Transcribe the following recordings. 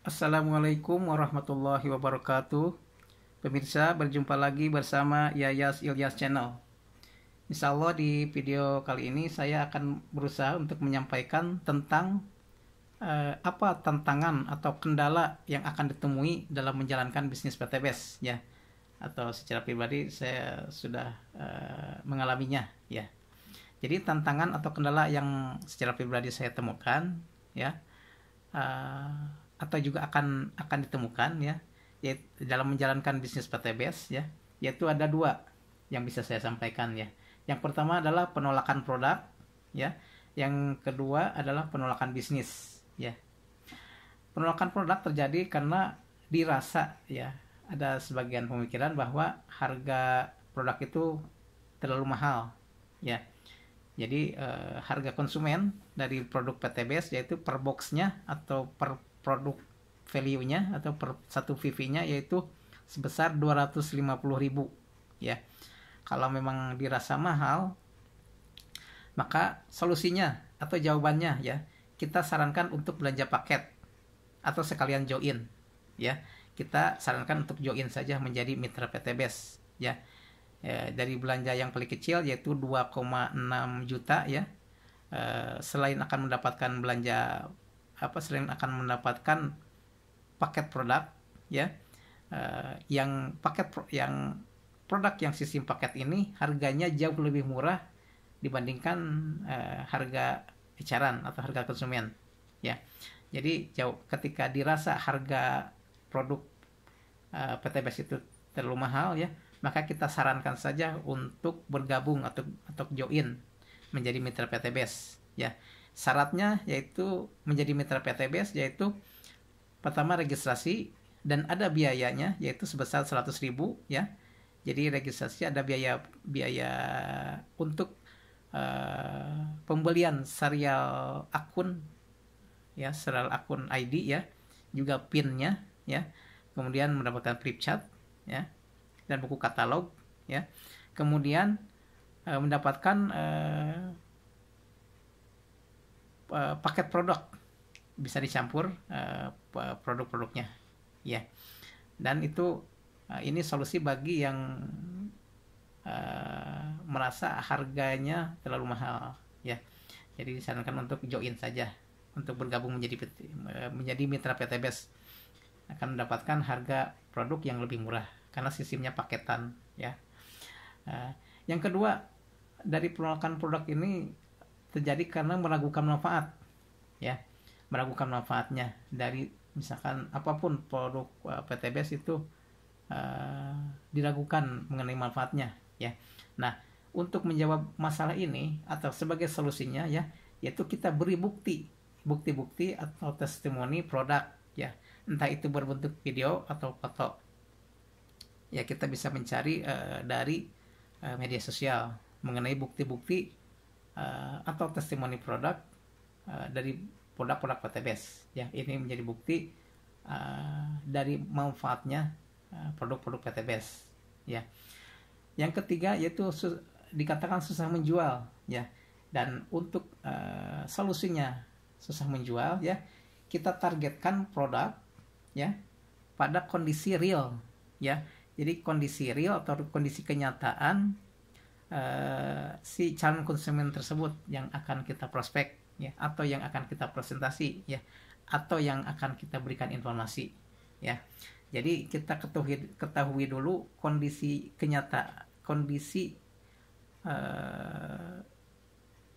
Assalamualaikum warahmatullahi wabarakatuh. Pemirsa, berjumpa lagi bersama Yayas Ilyas Channel. Insya Allah di video kali ini saya akan berusaha untuk menyampaikan tentang apa tantangan atau kendala yang akan ditemui dalam menjalankan bisnis PTBS ya. Atau secara pribadi saya sudah mengalaminya ya. Jadi tantangan atau kendala yang secara pribadi saya temukan ya, atau juga akan ditemukan ya, yaitu dalam menjalankan bisnis PTBS ya, yaitu ada dua yang bisa saya sampaikan ya. Yang pertama adalah penolakan produk ya, yang kedua adalah penolakan bisnis ya. Penolakan produk terjadi karena dirasa ya, ada sebagian pemikiran bahwa harga produk itu terlalu mahal ya. Jadi harga konsumen dari produk PTBS yaitu per boxnya atau per produk value-nya atau per satu VV-nya yaitu sebesar 250.000 ya. Kalau memang dirasa mahal, maka solusinya atau jawabannya ya, kita sarankan untuk belanja paket atau sekalian join ya. Kita sarankan untuk join saja menjadi mitra PTBS ya. Dari belanja yang paling kecil yaitu 2,6 juta ya. Selain akan mendapatkan selain akan mendapatkan paket produk ya, yang produk yang sistem paket ini harganya jauh lebih murah dibandingkan harga eceran atau harga konsumen ya. Jadi ketika dirasa harga produk PTBS itu terlalu mahal ya, maka kita sarankan saja untuk bergabung atau join menjadi mitra PTBS ya. Syaratnya yaitu menjadi mitra PTBS yaitu pertama registrasi dan ada biayanya yaitu sebesar 100.000 ya. Jadi registrasi ada biaya untuk pembelian serial akun ya, serial akun ID ya, juga PIN-nya ya. Kemudian mendapatkan flip chart ya, dan buku katalog ya. Kemudian mendapatkan paket produk, bisa dicampur produk-produknya ya. Dan itu ini solusi bagi yang merasa harganya terlalu mahal ya. Jadi disarankan untuk join saja, untuk bergabung menjadi mitra PTBS, akan mendapatkan harga produk yang lebih murah karena sistemnya paketan ya. Yang kedua, dari penolakan produk ini terjadi karena meragukan manfaat ya, meragukan manfaatnya dari misalkan apapun produk PTBS itu diragukan mengenai manfaatnya ya. Nah, untuk menjawab masalah ini atau sebagai solusinya ya, yaitu kita beri bukti atau testimoni produk ya, entah itu berbentuk video atau foto ya. Kita bisa mencari dari media sosial mengenai bukti-bukti atau testimoni produk dari produk-produk PTBS ya. Ini menjadi bukti dari manfaatnya produk-produk PTBS ya. Yang ketiga yaitu dikatakan susah menjual ya. Dan untuk solusinya susah menjual ya, kita targetkan produk ya pada kondisi real ya. Jadi kondisi real atau kondisi kenyataan si calon konsumen tersebut yang akan kita prospek ya, atau yang akan kita presentasi ya, atau yang akan kita berikan informasi ya. Jadi kita ketahui dulu kondisi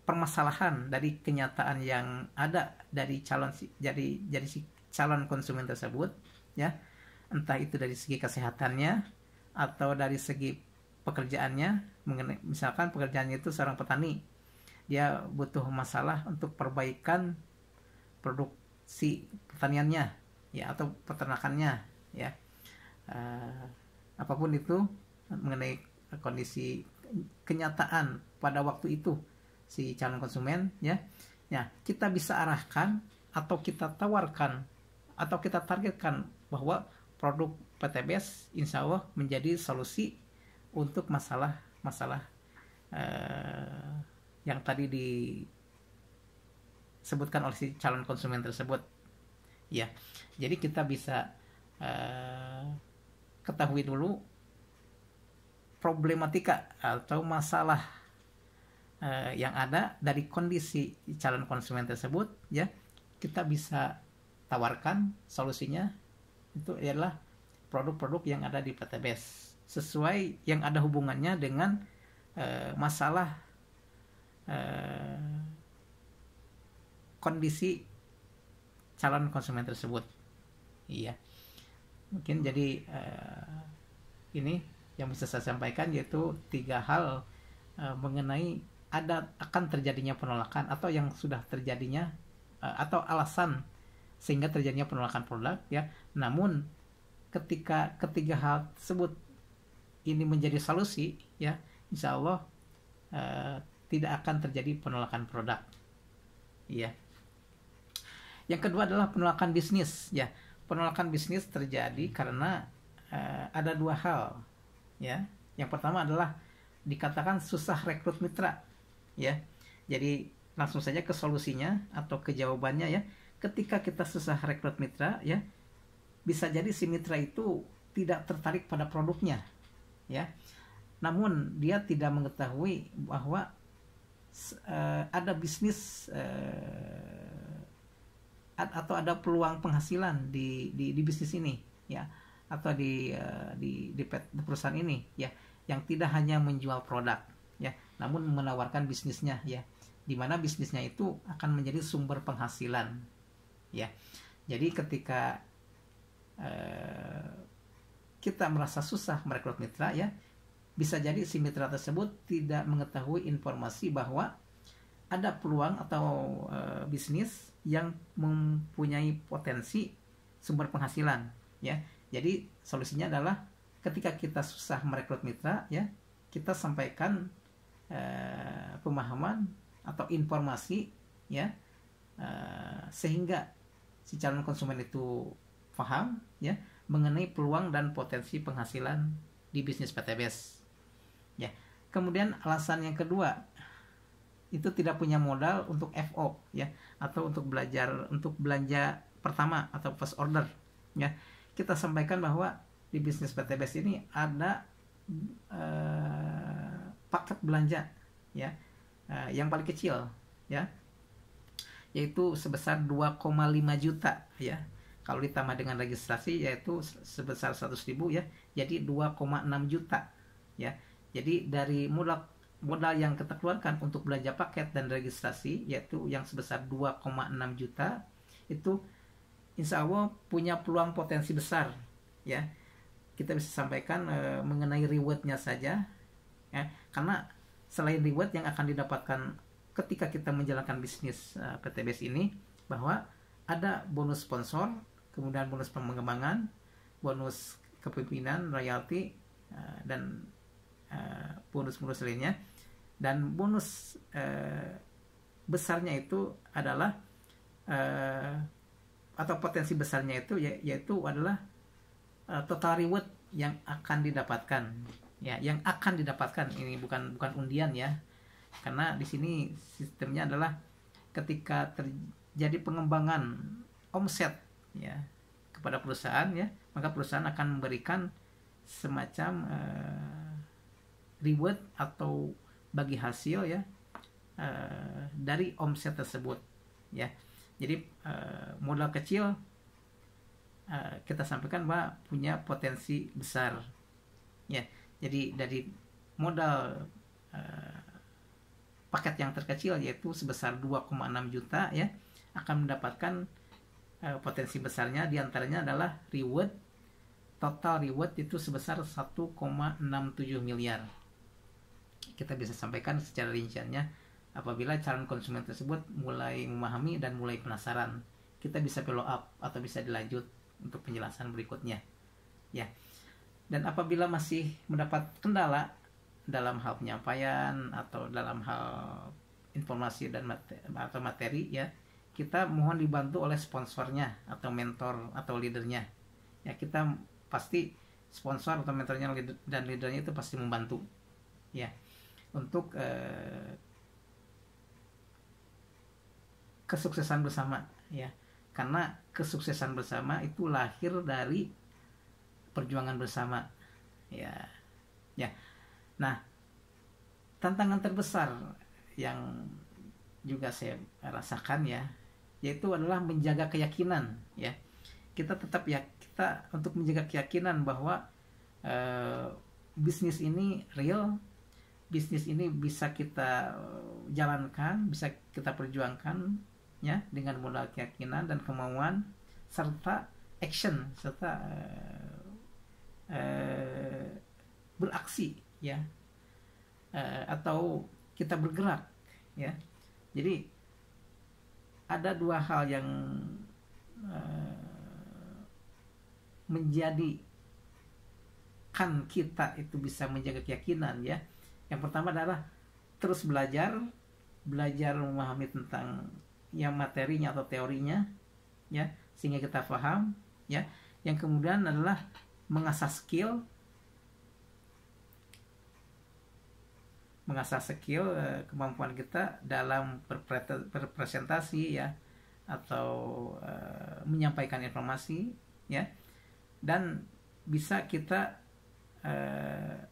permasalahan dari kenyataan yang ada dari si calon konsumen tersebut ya, entah itu dari segi kesehatannya atau dari segi pekerjaannya. Misalkan pekerjaannya itu seorang petani, dia butuh masalah untuk perbaikan produksi pertaniannya ya, atau peternakannya ya. Apapun itu mengenai kondisi kenyataan pada waktu itu si calon konsumen ya. Ya, kita bisa arahkan atau kita tawarkan atau kita targetkan bahwa produk PTBS insya Allah menjadi solusi untuk masalah yang tadi disebutkan oleh si calon konsumen tersebut ya. Jadi kita bisa ketahui dulu problematika atau masalah yang ada dari kondisi calon konsumen tersebut, ya. Kita bisa tawarkan solusinya, itu adalah produk-produk yang ada di PTBS sesuai yang ada hubungannya dengan masalah kondisi calon konsumen tersebut. Iya, mungkin jadi ini yang bisa saya sampaikan, yaitu 3 hal mengenai akan terjadinya penolakan atau yang sudah terjadinya atau alasan sehingga terjadinya penolakan produk, ya. Namun ketika ketiga hal tersebut ini menjadi solusi, ya, insya Allah tidak akan terjadi penolakan produk, ya. Yang kedua adalah penolakan bisnis, ya. Penolakan bisnis terjadi karena ada 2 hal, ya. Yang pertama adalah dikatakan susah rekrut mitra, ya. Jadi langsung saja ke solusinya atau ke jawabannya, ya. Ketika kita susah rekrut mitra, ya, bisa jadi si mitra itu tidak tertarik pada produknya, ya. Namun dia tidak mengetahui bahwa ada bisnis atau ada peluang penghasilan di bisnis ini, ya, atau di perusahaan ini, ya, yang tidak hanya menjual produk, ya, namun menawarkan bisnisnya, ya, di mana bisnisnya itu akan menjadi sumber penghasilan, ya. Jadi ketika kita merasa susah merekrut mitra, ya, bisa jadi si mitra tersebut tidak mengetahui informasi bahwa ada peluang atau bisnis yang mempunyai potensi sumber penghasilan, ya. Jadi solusinya adalah ketika kita susah merekrut mitra, ya, kita sampaikan pemahaman atau informasi, ya, sehingga si calon konsumen itu paham, ya, mengenai peluang dan potensi penghasilan di bisnis PTBS, ya. Kemudian alasan yang kedua, itu tidak punya modal untuk FO, ya, atau untuk belanja pertama atau first order, ya. Kita sampaikan bahwa di bisnis PTBS ini ada paket belanja, ya, yang paling kecil, ya, yaitu sebesar 2,5 juta, ya. Kalau ditambah dengan registrasi yaitu sebesar 100.000, ya, jadi 2,6 juta, ya. Jadi dari modal yang kita keluarkan untuk belanja paket dan registrasi, yaitu yang sebesar 2,6 juta, itu insya Allah punya peluang potensi besar, ya. Kita bisa sampaikan mengenai rewardnya saja, ya, karena selain reward yang akan didapatkan ketika kita menjalankan bisnis PTBS ini, bahwa ada bonus sponsor, kemudian bonus pengembangan, bonus kepemimpinan, royalti, dan bonus-bonus lainnya. Dan bonus besarnya itu adalah atau potensi besarnya itu yaitu adalah total reward yang akan didapatkan, ya, yang akan didapatkan. Ini bukan undian, ya, karena di sini sistemnya adalah ketika terjadi pengembangan omset, ya, kepada perusahaan, ya, maka perusahaan akan memberikan semacam reward atau bagi hasil, ya, dari omset tersebut, ya. Jadi modal kecil kita sampaikan bahwa punya potensi besar, ya. Jadi dari modal paket yang terkecil yaitu sebesar 2,6 juta, ya, akan mendapatkan potensi besarnya, diantaranya adalah reward, total reward itu sebesar 1,67 miliar. Kita bisa sampaikan secara rinciannya apabila calon konsumen tersebut mulai memahami dan mulai penasaran. Kita bisa follow up atau bisa dilanjut untuk penjelasan berikutnya, ya. Dan apabila masih mendapat kendala dalam hal penyampaian atau dalam hal informasi dan materi, ya, kita mohon dibantu oleh sponsornya atau mentor atau leadernya, ya. Kita pasti sponsor atau mentornya dan leadernya itu pasti membantu, ya, untuk kesuksesan bersama, ya. karena kesuksesan bersama itu lahir dari perjuangan bersama, ya. Nah, tantangan terbesar yang juga saya rasakan ya, yaitu adalah menjaga keyakinan, ya. Kita untuk menjaga keyakinan bahwa bisnis ini real, bisnis ini bisa kita jalankan, bisa kita perjuangkan, ya, dengan modal keyakinan dan kemauan serta action, serta beraksi, ya, atau kita bergerak, ya. Jadi ada dua hal yang menjadikan kita itu bisa menjaga keyakinan, ya. Yang pertama adalah terus belajar memahami tentang yang materinya atau teorinya, ya, sehingga kita paham, ya. Yang kemudian adalah mengasah skill kemampuan kita dalam berpresentasi, ya, atau menyampaikan informasi, ya, dan bisa kita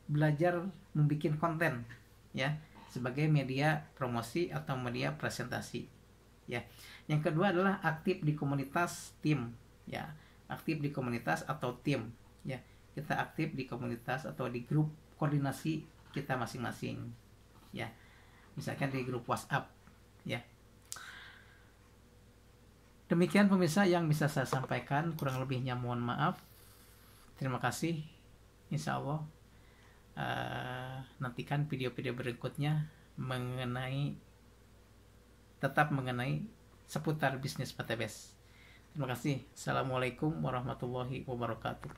belajar membuat konten, ya, sebagai media promosi atau media presentasi, ya. Yang kedua adalah aktif di komunitas tim, ya, aktif di komunitas atau tim, ya. Kita aktif di komunitas atau di grup koordinasi kita masing-masing, ya, misalkan di grup WhatsApp, ya. Demikian pemirsa yang bisa saya sampaikan, kurang lebihnya mohon maaf. Terima kasih. Insya Allah nantikan video-video berikutnya tetap mengenai seputar bisnis PTBS. Terima kasih. Assalamualaikum warahmatullahi wabarakatuh.